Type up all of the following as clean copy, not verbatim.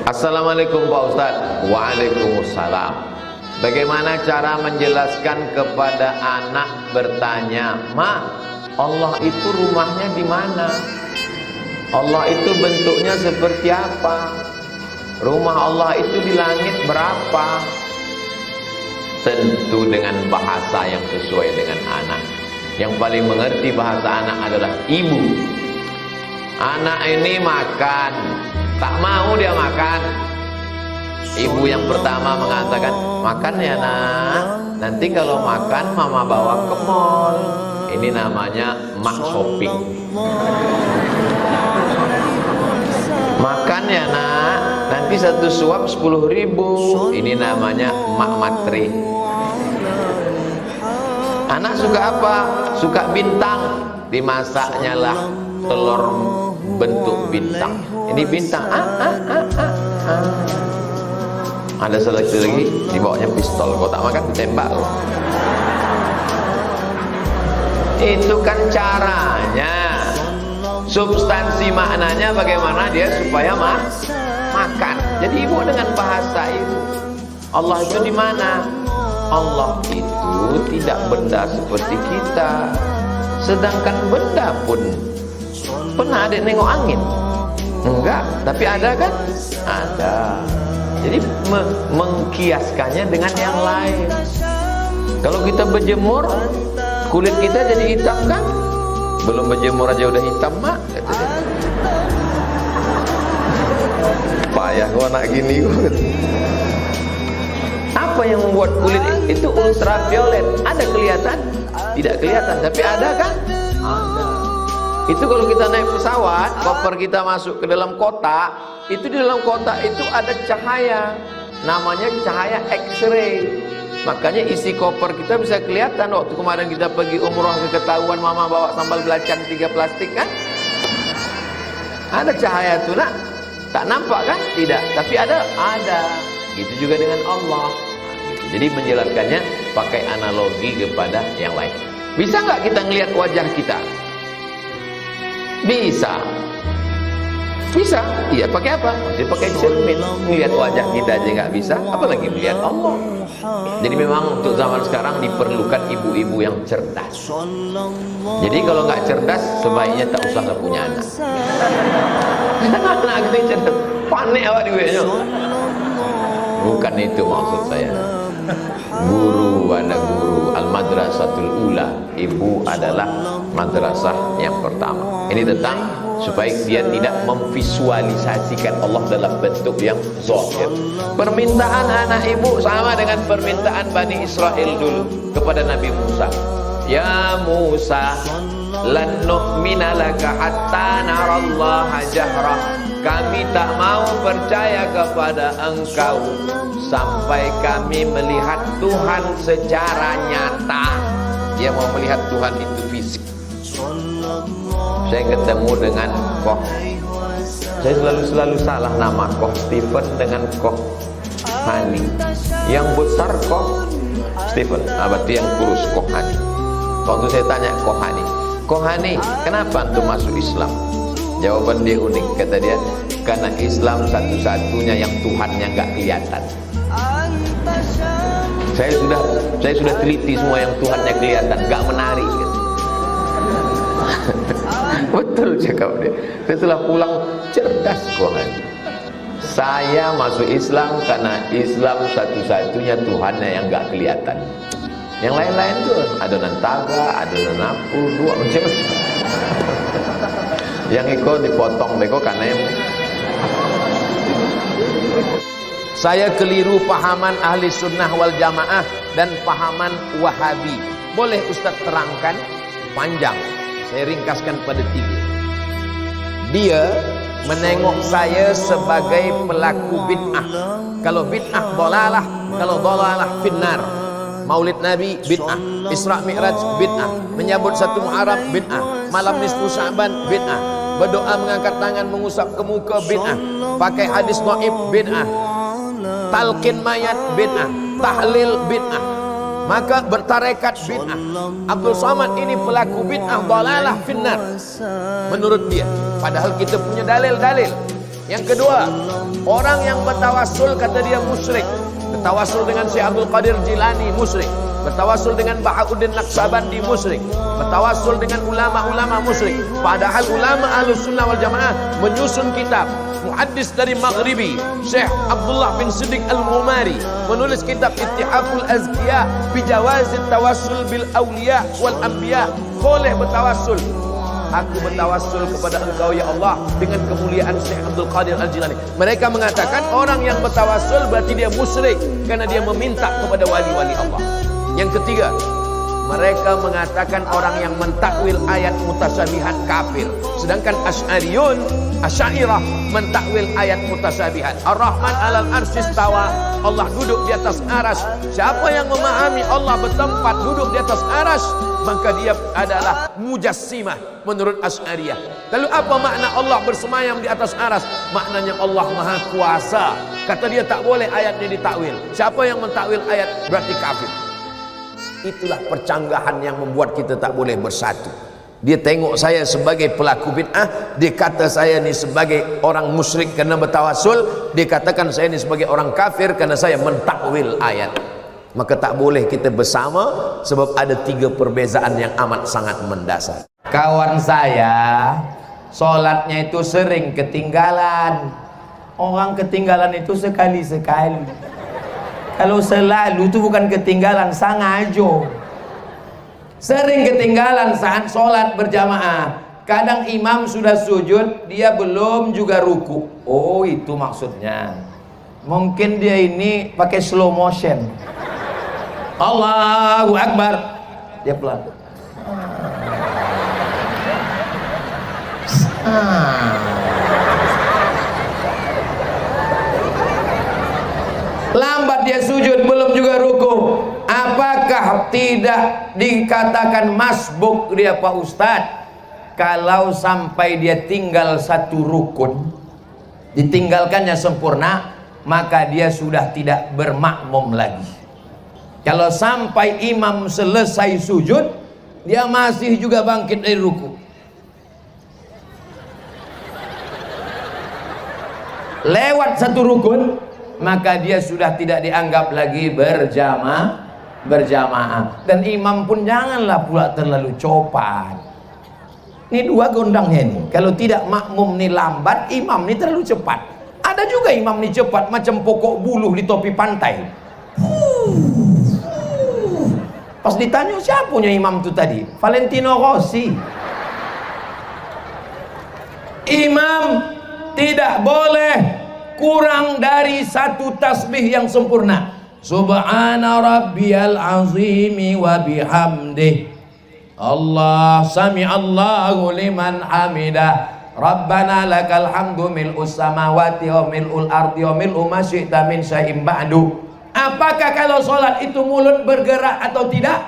Assalamualaikum Pak Ustadz. Waalaikumsalam. Bagaimana cara menjelaskan kepada anak bertanya, Ma, Allah itu rumahnya di mana? Allah itu bentuknya seperti apa? Rumah Allah itu di langit berapa? Tentu dengan bahasa yang sesuai dengan anak. Yang paling mengerti bahasa anak adalah ibu. Anak ini makan, tak mau dia makan. Ibu yang pertama mengatakan, makan ya nak, nanti kalau makan mama bawa ke mall. Ini namanya mak shopping. Makan ya nak, nanti satu suap 10.000. Ini namanya mak matri. Anak suka apa? Suka bintang. Dimasaknya lah telur bentuk bintang. Ini bintang. Ada satu lagi dibawanya pistol. Kau tak makan ditembak loh. Itu kan caranya. Substansi maknanya bagaimana dia supaya makan. Jadi ibu dengan bahasa ibu. Allah itu di mana? Allah itu tidak benda seperti kita. Sedangkan benda pun pernah ada nengok angin? Enggak, tapi ada kan? Ada. Jadi mengkiaskannya dengan yang lain. Kalau kita berjemur, kulit kita jadi hitam kan? Belum berjemur aja udah hitam, Mak. Payah gua anak gini. Apa yang membuat kulit itu ultraviolet? Ada kelihatan? Tidak kelihatan, tapi ada kan? Ada. Itu kalau kita naik pesawat, koper kita masuk ke dalam kotak, itu di dalam kotak itu ada cahaya, namanya cahaya X-ray. Makanya isi koper kita bisa kelihatan. Waktu kemarin kita pergi umroh, ketahuan mama bawa sambal belacan 3 plastik kan? Ada cahaya itu nak? Tak nampak kan? Tidak, tapi ada. Itu juga dengan Allah. Jadi menjelaskannya pakai analogi kepada yang lain. Bisa nggak kita ngelihat wajah kita? Bisa. Bisa. Iya, pakai apa? Masih pakai cermin. Melihat wajah kita aja nggak bisa, apalagi melihat Allah. Jadi memang untuk zaman sekarang diperlukan ibu-ibu yang cerdas. Jadi kalau nggak cerdas, sebaiknya tak usah punya anak. Anak kita cerdas, panik awak diwenya. Bukan itu maksud saya. Guru ada guru, al-madrasatul ula. Ibu adalah madrasah yang pertama. Ini tentang supaya dia tidak memvisualisasikan Allah dalam bentuk yang zahir. Permintaan anak ibu sama dengan permintaan Bani Israel dulu kepada Nabi Musa. Ya Musa, lan nu'mina laka hatta narallaha jahra. Kami tak mau percaya kepada engkau sampai kami melihat Tuhan secara nyata. Dia mau melihat Tuhan itu fisik. Saya ketemu dengan Koh. Saya selalu salah nama Koh Stephen dengan Koh Hani. Yang besar Koh Stephen, berarti yang kurus Koh Hani. Waktu saya tanya Koh Hani, kenapa antum masuk Islam? Jawaban dia unik, kata dia, karena Islam satu-satunya yang Tuhannya nggak kelihatan. Saya sudah teliti semua yang Tuhannya kelihatan, nggak menarik. Betul cakap dia. Setelah pulang cerdas Koh Hani. Saya masuk Islam karena Islam satu-satunya Tuhannya yang nggak kelihatan. Yang lain-lain tuh adonan taga, adonan napu, dua macam-macam. Yang ikut dipotong beko karena saya keliru pahaman ahli sunnah wal jamaah dan pahaman wahabi. Boleh Ustaz terangkan? Panjang, saya ringkaskan pada 3. Dia menengok saya sebagai pelaku bid'ah. Kalau bid'ah dolalah, kalau dolalah finnar. Maulid Nabi bid'ah, Isra Mi'raj bid'ah, menyambut 1 Muharram bid'ah, malam nisfu Sya'ban bid'ah, berdoa mengangkat tangan mengusap ke muka bid'ah, pakai hadis dhaif bid'ah, talqin mayat bid'ah, tahlil bid'ah, maka bertarekat bid'ah. Abdul Somad ini pelaku bid'ah dalalah finnar menurut dia. Padahal kita punya dalil-dalil. Yang kedua, orang yang bertawassul kata dia musyrik. Bertawassul dengan Syekh Abdul Qadir Jilani musyrik. Bertawassul dengan Bahauddin Naqsyabandi musyrik. Bertawassul dengan ulama-ulama musyrik. Padahal ulama Ahlus Sunnah wal Jamaah menyusun kitab. Muhaddis dari Maghribi Syekh Abdullah bin Siddiq Al-Ghumari menulis kitab Ittihaful Azkiya bi jawazit tawassul bil awliya wal anbiya. Boleh bertawassul. Aku bertawassul kepada Engkau ya Allah dengan kemuliaan Syekh Abdul Qadir Al-Jilani. Mereka mengatakan orang yang bertawassul berarti dia musyrik karena dia meminta kepada wali-wali Allah. Yang ketiga, mereka mengatakan orang yang mentakwil ayat mutasyabihat kafir. Sedangkan Asy'ariyah mentakwil ayat mutasyabihat. Ar-Rahman 'alal arsy istawa. Allah duduk di atas aras. Siapa yang memahami Allah bertempat duduk di atas aras, maka dia adalah mujassimah menurut Asy'ariyah. Lalu apa makna Allah bersemayam di atas aras? Maknanya Allah Maha Kuasa. Kata dia tak boleh ayatnya ditakwil. Siapa yang mentakwil ayat berarti kafir. Itulah percanggahan yang membuat kita tak boleh bersatu. Dia tengok saya sebagai pelaku bid'ah, dia kata saya ni sebagai orang musyrik kerana bertawassul, dia katakan saya ni sebagai orang kafir kerana saya mentakwil ayat. Maka tak boleh kita bersama sebab ada 3 perbezaan yang amat sangat mendasar. Kawan saya solatnya itu sering ketinggalan. Orang ketinggalan itu sekali-sekali. Kalau selalu itu bukan ketinggalan, sengaja. Sering ketinggalan saat sholat berjamaah. Kadang imam sudah sujud, dia belum juga ruku. Oh, itu maksudnya. Mungkin dia ini pakai slow motion. Allahu Akbar. Dia pelan. Lambat dia sujud, belum juga ruku. Apakah tidak dikatakan masbuk dia Pak Ustadz? Kalau sampai dia tinggal 1 rukun, ditinggalkannya sempurna, maka dia sudah tidak bermakmum lagi. Kalau sampai imam selesai sujud, dia masih juga bangkit dari ruku, lewat 1 rukun, maka dia sudah tidak dianggap lagi berjamaah. Dan imam pun janganlah pula terlalu cepat. Ini 2 gondangnya ini. Kalau tidak makmum ni lambat, imam ni terlalu cepat. Ada juga imam ni cepat macam pokok buluh di topi pantai. Pas ditanya siapa punya imam tu tadi, Valentino Rossi. Imam tidak boleh kurang dari 1 tasbih yang sempurna. Subhana rabbiyal azimi wa bihamdih. Allah sami Allahu liman hamidah. Rabbana lakal hamdu mil'us samawati wa mil'ul ardi wa mil'u ma syi'ta min syai'in ba'du. Apakah kalau sholat itu mulut bergerak atau tidak?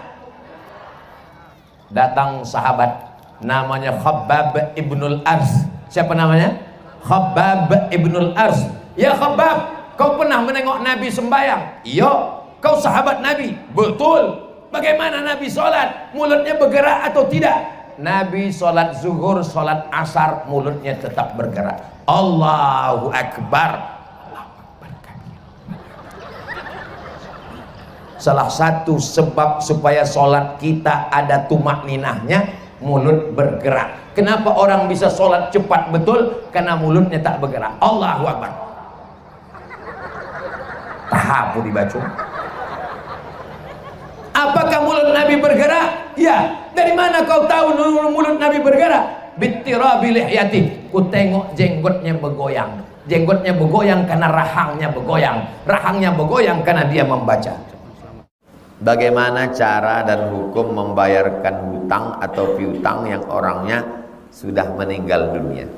Datang sahabat namanya Khabbab ibnul Ars. Siapa namanya? Khabbab ibnul Ars. Ya Khabbab, kau pernah menengok Nabi sembahyang? Iya. Kau sahabat Nabi? Betul. Bagaimana Nabi sholat? Mulutnya bergerak atau tidak? Nabi sholat zuhur, sholat asar, mulutnya tetap bergerak. Allahu Akbar. Salah satu sebab supaya sholat kita ada tumakninahnya, mulut bergerak. Kenapa orang bisa sholat cepat betul? Karena mulutnya tak bergerak. Allahu Akbar. Tahapu dibaca. Apakah mulut Nabi bergerak? Ya. Dari mana kau tahu mulut Nabi bergerak? Bittirabi lihyati. Ku tengok jenggotnya bergoyang. Jenggotnya bergoyang karena rahangnya bergoyang. Rahangnya bergoyang karena dia membaca. Bagaimana cara dan hukum membayarkan hutang atau piutang yang orangnya sudah meninggal dunia?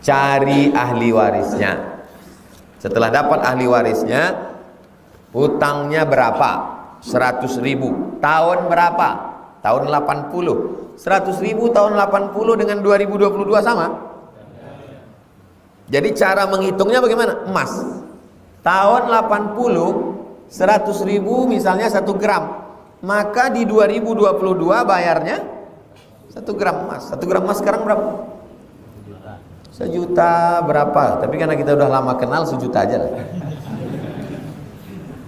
Cari ahli warisnya. Setelah dapat ahli warisnya, hutangnya berapa? 100.000. Tahun berapa? Tahun 80. 100.000 tahun 80 dengan 2022 sama? Jadi cara menghitungnya bagaimana? Emas. Tahun 80 100.000 misalnya 1 gram. Maka di 2022 bayarnya 1 gram emas. 1 gram emas sekarang berapa? 1 juta berapa? Tapi karena kita udah lama kenal, 1 juta aja lah.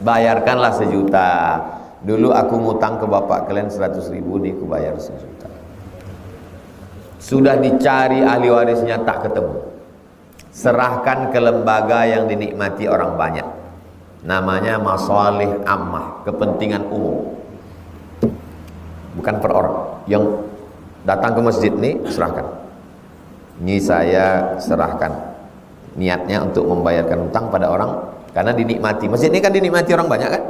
Bayarkanlah 1 juta. Dulu aku ngutang ke bapak kalian 100.000, nih aku bayar 1 juta. Sudah dicari ahli warisnya tak ketemu. Serahkan ke lembaga yang dinikmati orang banyak. Namanya masalih ammah, kepentingan umum. Bukan per orang. Yang datang ke masjid nih, serahkan. Ini saya serahkan. Niatnya untuk membayarkan hutang pada orang, karena dinikmati. Masjid ini kan dinikmati orang banyak kan?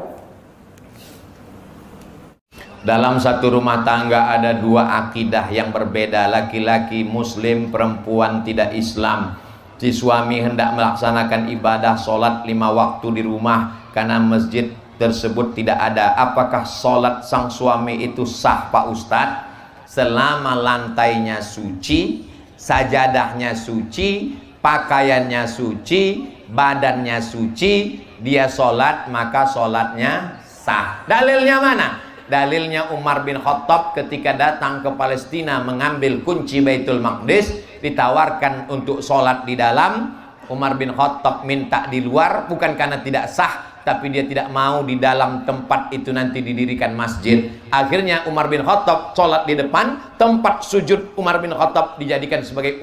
Dalam satu rumah tangga ada 2 akidah yang berbeda, laki-laki muslim, perempuan tidak Islam. Si suami hendak melaksanakan ibadah sholat 5 waktu di rumah karena masjid tersebut tidak ada. Apakah sholat sang suami itu sah Pak Ustadz? Selama lantainya suci, sajadahnya suci, pakaiannya suci, badannya suci, dia sholat, maka sholatnya sah. Dalilnya mana? Dalilnya Umar bin Khattab ketika datang ke Palestina mengambil kunci Baitul Maqdis, ditawarkan untuk sholat di dalam. Umar bin Khattab minta di luar, bukan karena tidak sah, tapi dia tidak mau di dalam tempat itu nanti didirikan masjid. Akhirnya Umar bin Khattab sholat di depan, tempat sujud Umar bin Khattab dijadikan sebagai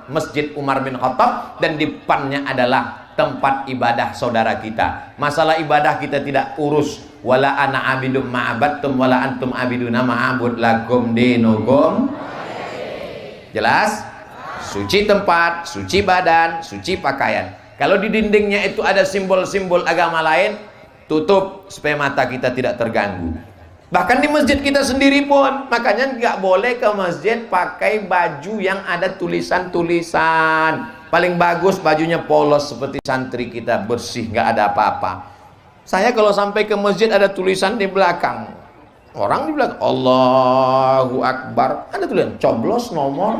masjid Umar bin Khattab, dan di depannya adalah tempat ibadah saudara kita. Masalah ibadah kita tidak urus. Wala ana abidum ma'abadtum wala antum abiduna ma'abud lakum dinukum. Jelas? Suci tempat, suci badan, suci pakaian. Kalau di dindingnya itu ada simbol-simbol agama lain, tutup supaya mata kita tidak terganggu. Bahkan di masjid kita sendiri pun, makanya nggak boleh ke masjid pakai baju yang ada tulisan-tulisan. Paling bagus bajunya polos seperti santri kita, bersih, nggak ada apa-apa. Saya kalau sampai ke masjid ada tulisan di belakang, orang di belakang Allahu Akbar, ada tulisan coblos nomor.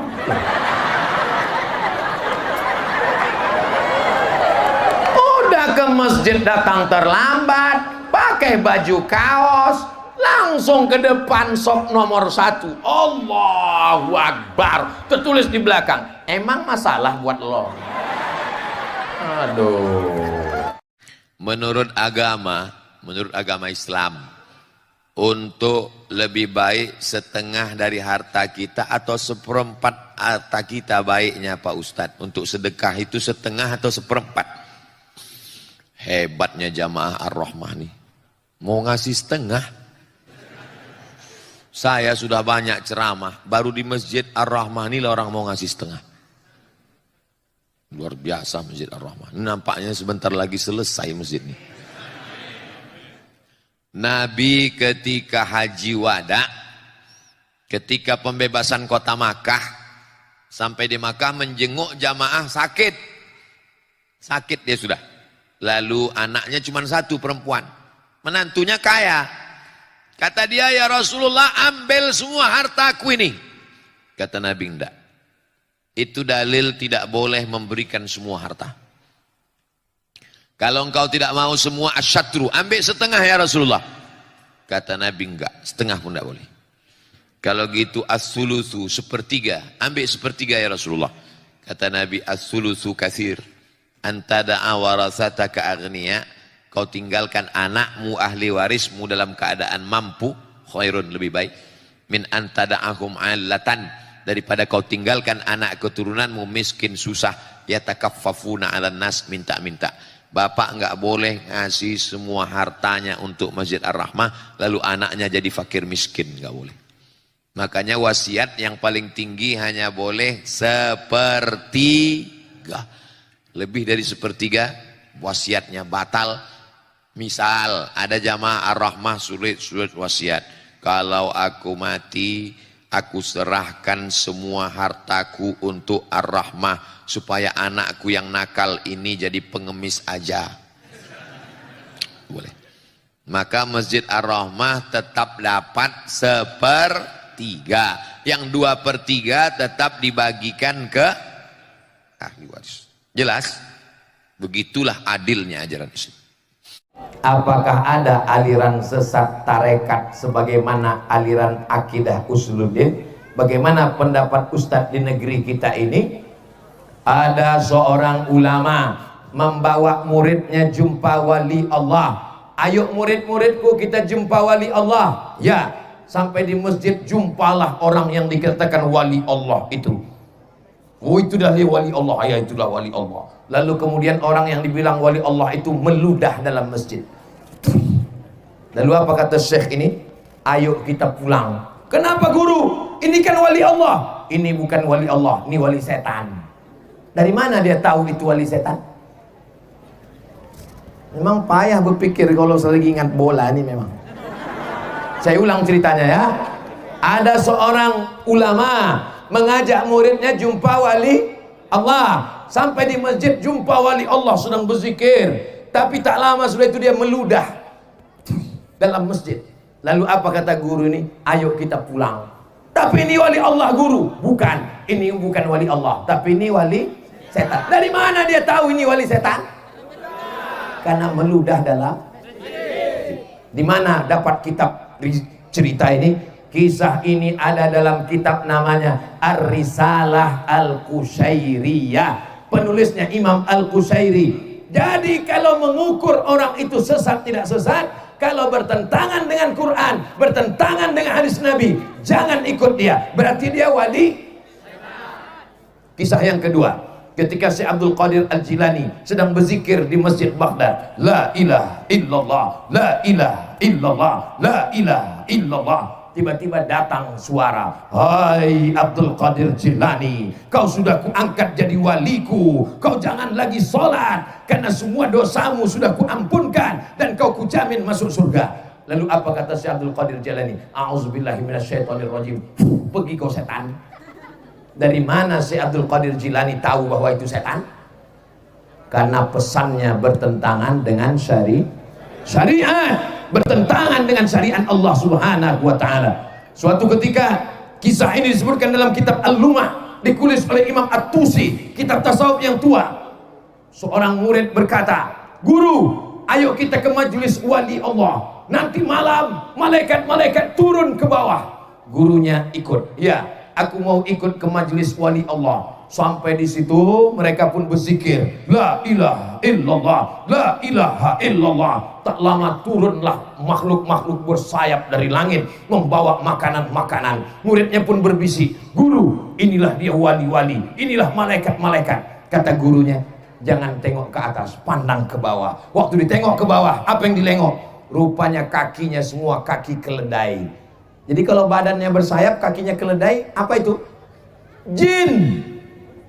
Udah ke masjid datang terlambat, pakai baju kaos, langsung ke depan sop nomor 1, Allahu Akbar, tertulis di belakang. Emang masalah buat lo? Aduh. Menurut agama Islam, untuk lebih baik setengah dari harta kita atau 1/4 harta kita baiknya Pak Ustadz? Untuk sedekah itu setengah atau 1/4? Hebatnya jamaah Ar-Rahmah nih, mau ngasih setengah. Saya sudah banyak ceramah, baru di masjid Ar-Rahmah ini orang mau ngasih setengah. Luar biasa masjid Ar-Rahmah. Nampaknya sebentar lagi selesai masjid ini. Nabi ketika haji wada, ketika pembebasan kota Makkah, sampai di Makkah menjenguk jamaah sakit. Sakit dia sudah. Lalu anaknya cuma 1 perempuan. Menantunya kaya. Kata dia, ya Rasulullah, ambil semua hartaku ini. Kata Nabi, enggak. Itu dalil tidak boleh memberikan semua harta. Kalau engkau tidak mau semua, asyatru, ambil setengah ya Rasulullah. Kata Nabi, enggak, setengah pun tidak boleh. Kalau gitu as-sulusu, 1/3, ambil 1/3 ya Rasulullah. Kata Nabi, as-sulusu katsir, antada'a warasataka aghniya, kau tinggalkan anakmu ahli warismu dalam keadaan mampu, khairun, lebih baik, min antada'ahum 'allatan, daripada kau tinggalkan anak keturunanmu miskin susah, yatakaffafuna 'alan nas, minta-minta. Bapak enggak boleh ngasih semua hartanya untuk Masjid Ar-Rahmah lalu anaknya jadi fakir miskin, enggak boleh. Makanya wasiat yang paling tinggi hanya boleh 1/3. Lebih dari 1/3 wasiatnya batal. Misal ada jamaah Ar-Rahmah sulit wasiat, kalau aku mati aku serahkan semua hartaku untuk Ar-Rahmah supaya anakku yang nakal ini jadi pengemis aja. Boleh. Maka Masjid Ar-Rahmah tetap dapat 1/3. Yang 2/3 tetap dibagikan ke ahli waris. Jelas? Begitulah adilnya ajaran Islam. Apakah ada aliran sesat tarekat sebagaimana aliran akidah Usuluddin? Bagaimana pendapat Ustadz di negeri kita ini? Ada seorang ulama membawa muridnya jumpa wali Allah. Ayo murid-muridku, kita jumpa wali Allah. Ya, sampai di masjid jumpalah orang yang dikatakan wali Allah itu. Oh, itu dah wali Allah. Ya, itulah wali Allah. Lalu kemudian orang yang dibilang wali Allah itu meludah dalam masjid. Lalu apa kata syekh ini? Ayo kita pulang. Kenapa guru? Ini kan wali Allah. Ini bukan wali Allah, ini wali setan. Dari mana dia tahu itu wali setan? Memang payah berpikir kalau lagi ingat bola ini memang. Saya ulang ceritanya ya. Ada seorang ulama mengajak muridnya jumpa wali Allah. Sampai di masjid jumpa wali Allah sedang berzikir. Tapi tak lama sudah itu dia meludah dalam masjid. Lalu apa kata guru ini? Ayo kita pulang. Tapi ini wali Allah guru. Bukan, ini bukan wali Allah, tapi ini wali setan. Dari mana dia tahu ini wali setan? Karena meludah dalam. Di mana dapat kitab cerita ini? Kisah ini ada dalam kitab namanya Ar-Risalah Al-Qushairiyah. Penulisnya Imam Al-Qushairi. Jadi kalau mengukur orang itu sesat tidak sesat, kalau bertentangan dengan Quran, bertentangan dengan hadis Nabi, jangan ikut dia. Berarti dia wali. Kisah yang kedua, ketika Syekh Abdul Qadir Al-Jilani sedang berzikir di Masjid Baghdad, la ilaha illallah, la ilaha illallah, la ilaha illallah. Tiba-tiba datang suara, hai Abdul Qadir Jilani, kau sudah kuangkat jadi waliku, kau jangan lagi sholat karena semua dosamu sudah kuampunkan dan kau kujamin masuk surga. Lalu apa kata Syekh Abdul Qadir Jilani? A'udzubillahi minasyaitonirrajim. Pergi kau setan. Dari mana Syekh Abdul Qadir Jilani tahu bahwa itu setan? Karena pesannya bertentangan dengan syariat, bertentangan dengan syariat Allah Subhanahu wa taala. Suatu ketika, kisah ini disebutkan dalam kitab Al-Lumah, ditulis oleh Imam At-Tusi, kitab tasawuf yang tua. Seorang murid berkata, "Guru, ayo kita ke majelis wali Allah. Nanti malam malaikat-malaikat turun ke bawah." Gurunya ikut. "Ya, aku mau ikut ke majelis wali Allah." Sampai di situ mereka pun berzikir, la ilaha illallah, la ilaha illallah. Tak lama turunlah makhluk-makhluk bersayap dari langit membawa makanan-makanan. Muridnya pun berbisik, "Guru, inilah dia wali-wali, inilah malaikat-malaikat." Kata gurunya, "Jangan tengok ke atas, pandang ke bawah." Waktu ditengok ke bawah, apa yang dilengok? Rupanya kakinya semua kaki keledai. Jadi kalau badannya bersayap, kakinya keledai, apa itu? Jin.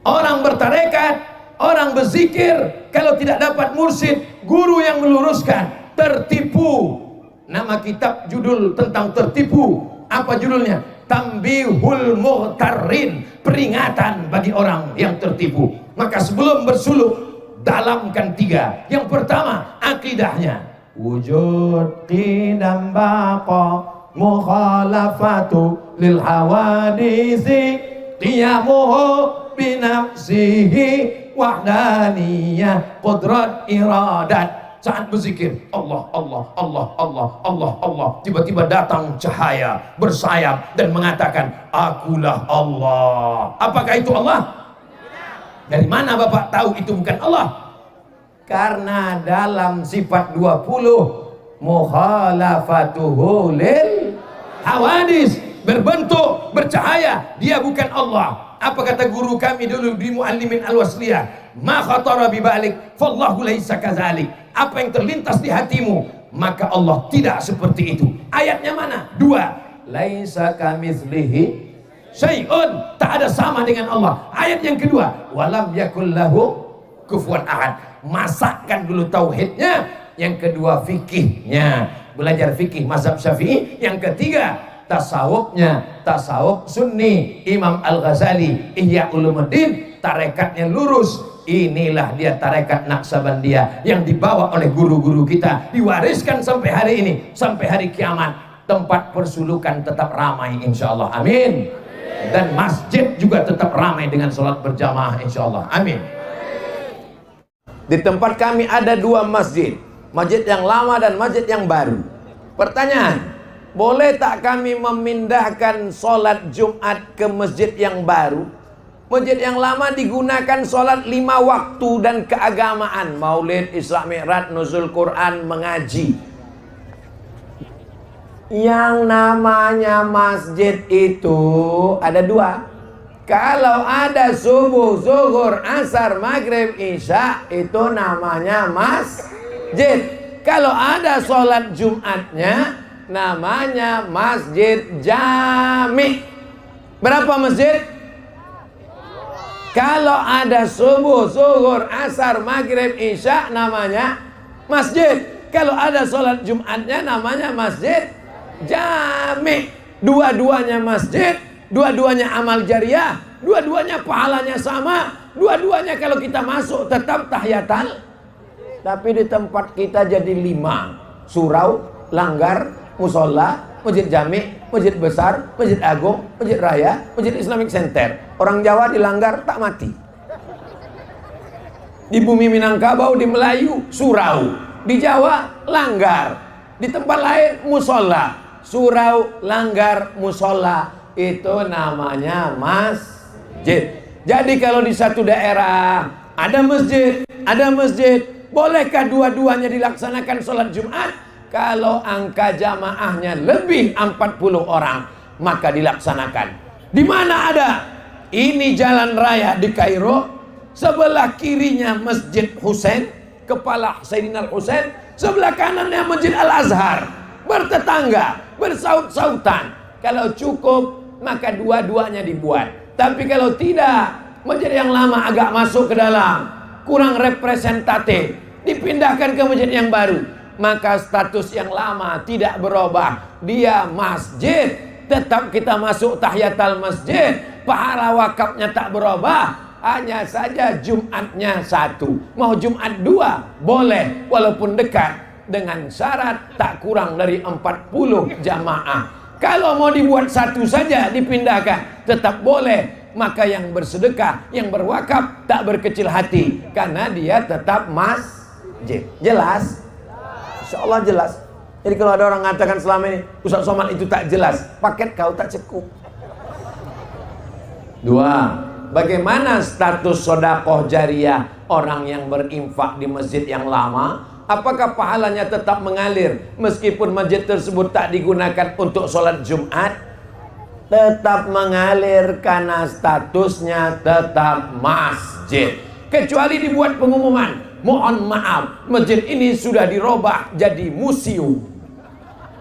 Orang bertarekat, orang berzikir, kalau tidak dapat mursyid, guru yang meluruskan, tertipu. Nama kitab judul tentang tertipu, apa judulnya? Tambihul Mughtarrin, peringatan bagi orang yang tertipu. Maka sebelum bersuluk, dalamkan 3. Yang pertama, akidahnya. Wujud qidam baqa mukhalafatu lil hawadisi qiyamuhu binafsihi wahdaniyah qudrat iradat. Saat berzikir Allah Allah Allah Allah Allah Allah, tiba-tiba datang cahaya bersayap dan mengatakan, akulah Allah. Apakah itu Allah? Dari mana Bapak tahu itu bukan Allah? Karena dalam sifat 20 mukhalafatuhu lil hawadis, berbentuk bercahaya, dia bukan Allah. Apa kata guru kami dulu di Muallimin Al-Wasliyah? Ma khatara bi balik fallahu laisa kadzalik. Apa yang terlintas di hatimu, maka Allah tidak seperti itu. Ayatnya mana? 2. Laisa kamitslihi syai'un, tak ada sama dengan Allah. Ayat yang kedua, walam yakul lahu kufuwan ahad. Masakkan dulu tauhidnya. Yang kedua fikihnya, belajar fikih mazhab Syafi'i. Yang ketiga tasawufnya, tasawuf sunni Imam Al-Ghazali, Ihya Ulumuddin, tarekatnya lurus. Inilah dia tarekat Naqsabandiyah yang dibawa oleh guru-guru kita, diwariskan sampai hari ini, sampai hari kiamat. Tempat persulukan tetap ramai insyaallah, amin. Dan masjid juga tetap ramai dengan sholat berjamaah insyaallah, amin. Di tempat kami ada 2 masjid, masjid yang lama dan masjid yang baru. Pertanyaan, boleh tak kami memindahkan sholat Jumat ke masjid yang baru? Masjid yang lama digunakan sholat 5 waktu dan keagamaan. Maulid, Isra Mi'raj, nuzul Quran, mengaji. Yang namanya masjid itu ada 2. Kalau ada subuh, zuhur, asar, maghrib, isya, itu namanya masjid. Kalau ada sholat Jumatnya, namanya masjid jami. Berapa masjid? Kalau ada subuh, zuhur, asar, maghrib, isya, namanya masjid. Kalau ada sholat Jumatnya, namanya masjid jami. Dua-duanya masjid, dua-duanya amal jariah, dua-duanya pahalanya sama, dua-duanya kalau kita masuk tetap tahiyatal. Tapi di tempat kita jadi 5: surau, langgar, musola, masjid jami, masjid besar, masjid agung, masjid raya, masjid Islamic Center. Orang Jawa di langgar tak mati. Di bumi Minangkabau, di Melayu, surau. Di Jawa, langgar. Di tempat lain, musola. Surau, langgar, musola, itu namanya masjid. Jadi kalau di satu daerah ada masjid, bolehkah dua-duanya dilaksanakan sholat Jumat? Kalau angka jamaahnya lebih 40 orang, maka dilaksanakan. Di mana ada? Ini jalan raya di Kairo, sebelah kirinya Masjid Husain, kepala Sayyidina Husain, sebelah kanannya Masjid Al-Azhar, bertetangga, bersaut-sautan. Kalau cukup, maka dua-duanya dibuat. Tapi kalau tidak, masjid yang lama agak masuk ke dalam, kurang representatif, dipindahkan ke masjid yang baru, maka status yang lama tidak berubah, dia masjid. Tetap kita masuk tahiyatul masjid, pahala wakafnya tak berubah, hanya saja Jumatnya 1. Mau Jumat 2 boleh, walaupun dekat, dengan syarat tak kurang dari 40 jamaah. Kalau mau dibuat 1 saja dipindahkan, tetap boleh. Maka yang bersedekah, yang berwakaf, tak berkecil hati, karena dia tetap masjid. Jelas? Insya Allah jelas. Jadi kalau ada orang mengatakan selama ini Ustaz Somad itu tak jelas, paket kau tak cukup. 2. Bagaimana status sedekah jariah orang yang berinfak di masjid yang lama? Apakah pahalanya tetap mengalir meskipun masjid tersebut tak digunakan untuk sholat Jumat? Tetap mengalir karena statusnya tetap masjid. Kecuali dibuat pengumuman, mohon maaf, masjid ini sudah dirubah jadi museum.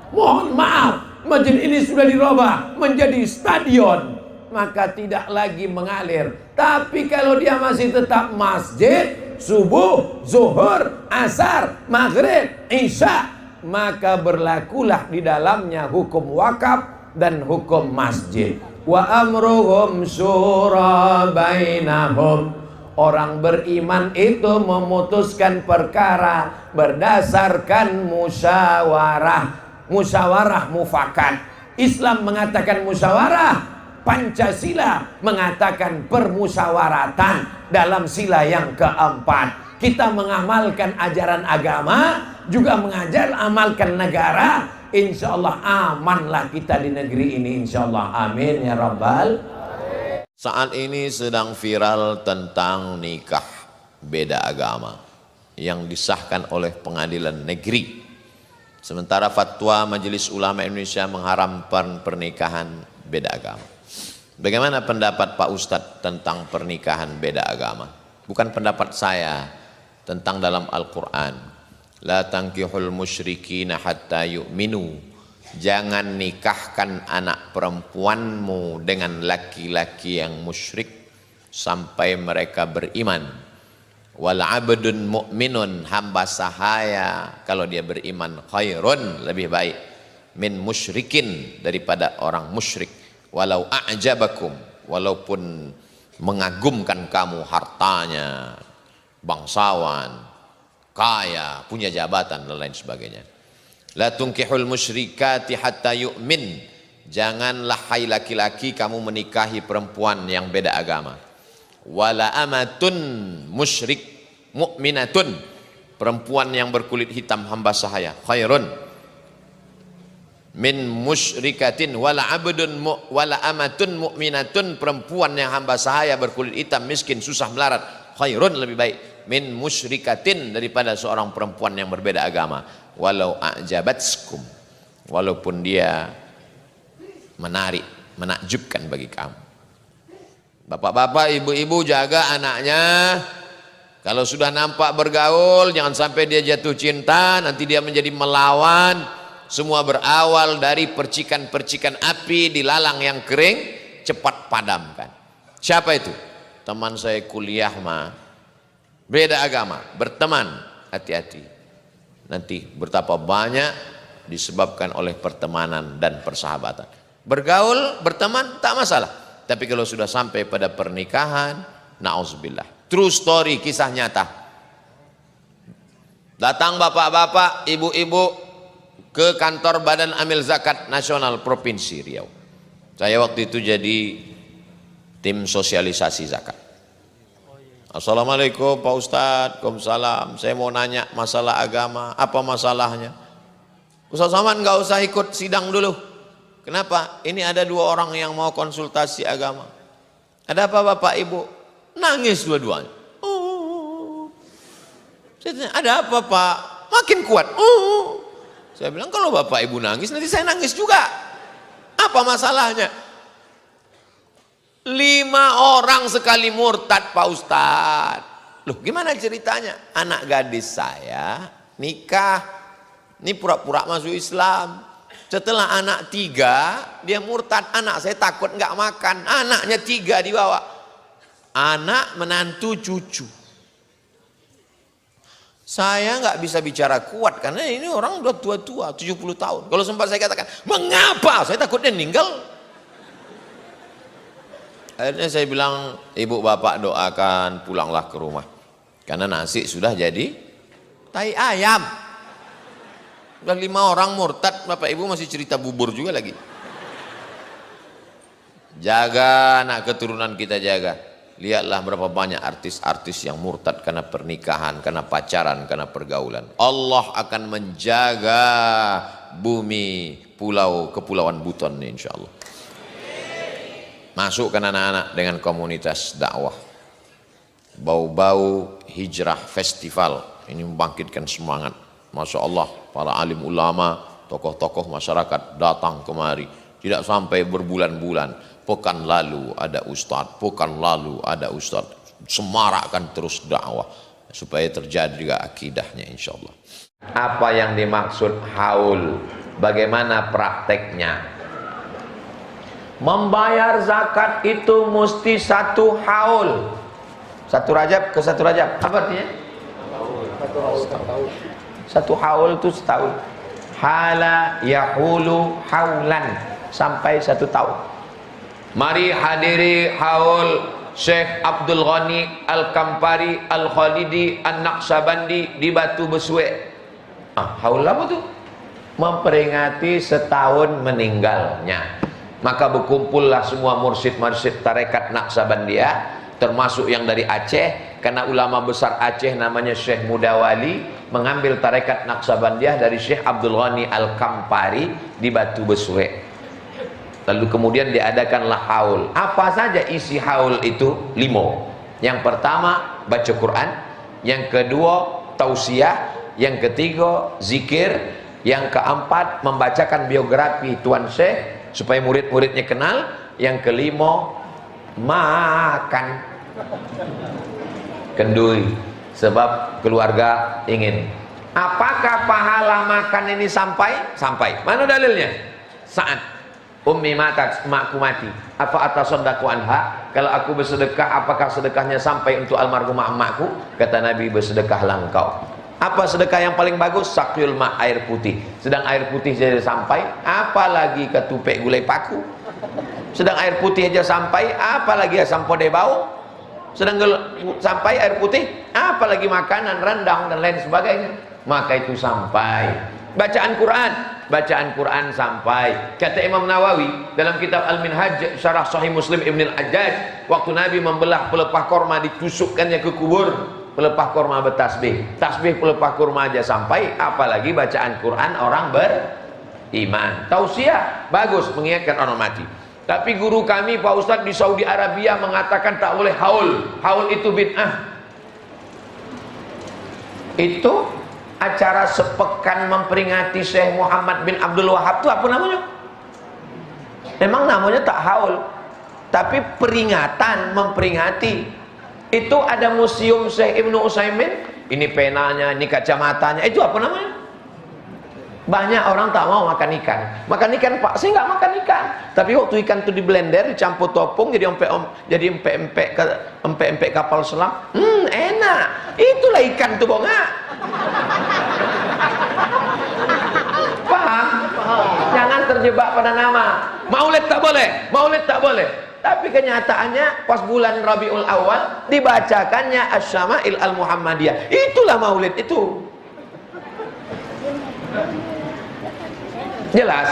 Mohon maaf, masjid ini sudah dirubah menjadi stadion. Maka tidak lagi mengalir. Tapi kalau dia masih tetap masjid, subuh, zuhur, asar, maghrib, isya, maka berlakulah di dalamnya hukum wakaf dan hukum masjid. Wa amruhum syura bainahum. Orang beriman itu memutuskan perkara berdasarkan musyawarah. Musyawarah mufakat. Islam mengatakan musyawarah, Pancasila mengatakan permusyawaratan dalam sila yang keempat. Kita mengamalkan ajaran agama, juga amalkan negara. Insya Allah amanlah kita di negeri ini, insya Allah. Amin ya Rabbal. Saat ini sedang viral tentang nikah beda agama yang disahkan oleh pengadilan negeri. Sementara fatwa Majelis Ulama Indonesia mengharamkan pernikahan beda agama. Bagaimana pendapat Pak Ustadz tentang pernikahan beda agama? Bukan pendapat saya, tentang dalam Al-Quran. La tankihul musyrikina hatta yu'minu. Jangan nikahkan anak perempuanmu dengan laki-laki yang musyrik sampai mereka beriman. Wal abdun mu'minun, hamba sahaya kalau dia beriman, khairun, lebih baik, min musyrikin, daripada orang musyrik. Walau a'jabakum, walaupun mengagumkan kamu hartanya, bangsawan, kaya, punya jabatan dan lain sebagainya. La tunkihul musyrikati hatta yu'min. Janganlah hai laki-laki kamu menikahi perempuan yang beda agama. Wala amatun musyrik mu'minatun, perempuan yang berkulit hitam hamba sahaya, khairun, min musyrikatin wala amatun mu'minatun, perempuan yang hamba sahaya berkulit hitam miskin susah melarat, khairun lebih baik min musyrikatin daripada seorang perempuan yang berbeda agama, walau a'jabatskum, walaupun dia menarik, menakjubkan bagi kamu. Bapak-bapak, ibu-ibu, jaga anaknya. Kalau sudah nampak bergaul, jangan sampai dia jatuh cinta, nanti dia menjadi melawan. Semua berawal dari percikan-percikan api di lalang yang kering, cepat padamkan. Siapa itu? Teman saya kuliah mah, beda agama, berteman, hati-hati. Nanti betapa banyak disebabkan oleh pertemanan dan persahabatan. Bergaul, berteman, tak masalah. Tapi kalau sudah sampai pada pernikahan, na'udzubillah. True story, kisah nyata. Datang bapak-bapak, ibu-ibu ke kantor Badan Amil Zakat Nasional Provinsi Riau. Saya waktu itu jadi tim sosialisasi zakat. Assalamualaikum Pak Ustadz. Waalaikumsalam. Saya mau nanya masalah agama. Apa masalahnya? Ustadz Somad nggak usah ikut sidang dulu. Kenapa? Ini ada 2 orang yang mau konsultasi agama. Ada apa Bapak Ibu? Nangis dua-duanya. Saya tanya, ada apa Pak? Makin kuat. Saya bilang, kalau Bapak Ibu nangis, nanti saya nangis juga. Apa masalahnya? 5 orang sekali murtad Pak Ustadz. Loh, gimana ceritanya? Anak gadis saya nikah. Ini pura-pura masuk Islam. Setelah anak 3, dia murtad. Anak saya takut nggak makan. Anaknya 3 dibawa. Anak, menantu, cucu. Saya nggak bisa bicara kuat karena ini orang udah tua-tua, 70 tahun. Kalau sempat saya katakan, mengapa? Saya takutnya meninggal. Akhirnya saya bilang, ibu bapak doakan pulanglah ke rumah. Karena nasi sudah jadi tai ayam. Udah 5 orang murtad, bapak ibu masih cerita bubur juga lagi. Jaga anak keturunan kita, jaga. Lihatlah berapa banyak artis-artis yang murtad karena pernikahan, karena pacaran, karena pergaulan. Allah akan menjaga bumi, kepulauan Buton ini insya Allah. Masukkan anak-anak dengan komunitas dakwah. Bau-bau hijrah festival ini membangkitkan semangat. Masya Allah, para alim ulama, tokoh-tokoh masyarakat datang kemari. Tidak sampai berbulan-bulan. Pekan lalu ada ustadz, pekan lalu ada ustadz. Semarakkan terus dakwah supaya terjadi juga akidahnya insya Allah. Apa yang dimaksud haul? Bagaimana prakteknya? Membayar zakat itu mesti 1 haul. 1 Rajab ke 1 Rajab. Apa artinya? 1 haul itu setahun. Hala yahulu haulan, sampai 1 tahun. Mari hadiri haul Syekh Abdul Ghani Al-Kampari Al-Khalidi An-Naqsabandi di Batu Besue. Haul apa tuh? Memperingati setahun meninggalnya. Maka berkumpullah semua mursyid-mursyid tarekat Naqsabandiyah, termasuk yang dari Aceh, karena ulama besar Aceh namanya Syekh Mudawali mengambil tarekat Naqsabandiyah dari Syekh Abdul Ghani Al-Kampari di Batu Besue. Lalu kemudian diadakanlah haul. Apa saja isi haul itu? 5. Yang pertama baca Quran, yang kedua tausiah, yang ketiga zikir, yang keempat membacakan biografi Tuan Syekh supaya murid-muridnya kenal, yang kelima makan kenduri sebab keluarga ingin. Apakah pahala makan ini sampai? Sampai. Mana dalilnya? Saat Ummi matat, makku mati. Apa atasaddaqu anha? Kalau aku bersedekah, apakah sedekahnya sampai untuk almarhumah emakku? Kata Nabi, bersedekahlah engkau. Apa sedekah yang paling bagus? Sakyul ma, air putih. Sedang air putih saja sampai, apalagi ketupek gulai paku. Sedang air putih aja sampai, apalagi asam podeh bau. Sedang sampai air putih, apalagi makanan, rendang dan lain sebagainya. Maka itu sampai. Bacaan Quran sampai. Kata Imam Nawawi dalam kitab Al-Minhaj Syarah Sahih Muslim Ibn Al-Hajjaj, waktu Nabi membelah pelepah korma ditusukkannya ke kubur, pelepah korma bertasbih, tasbih pelepah korma aja sampai, apalagi bacaan Quran orang iman. Tausiah bagus, mengingatkan orang mati. Tapi guru kami Pak Ustadz di Saudi Arabia mengatakan tak boleh haul. Haul itu bid'ah. Itu acara sepekan memperingati Syekh Muhammad bin Abdul Wahab itu apa namanya? Memang namanya tak haul, tapi peringatan, memperingati. Itu ada museum Syekh Ibnu Utsaimin, ini penanya, ini kacamatanya, itu apa namanya? Banyak orang tak mau makan ikan. Makan ikan, Pak, saya nggak makan ikan. Tapi waktu ikan itu di blender, dicampur topung, jadi empek-empek kapal selam. Enak. Itulah ikan tuh, Bang. Paham? Jangan terjebak pada nama. Maulid tak boleh, maulid tak boleh. Tapi kenyataannya pas bulan Rabiul Awal dibacakannya Asy-Syama'il Al-Muhammadiyah. Itulah maulid itu. Jelas?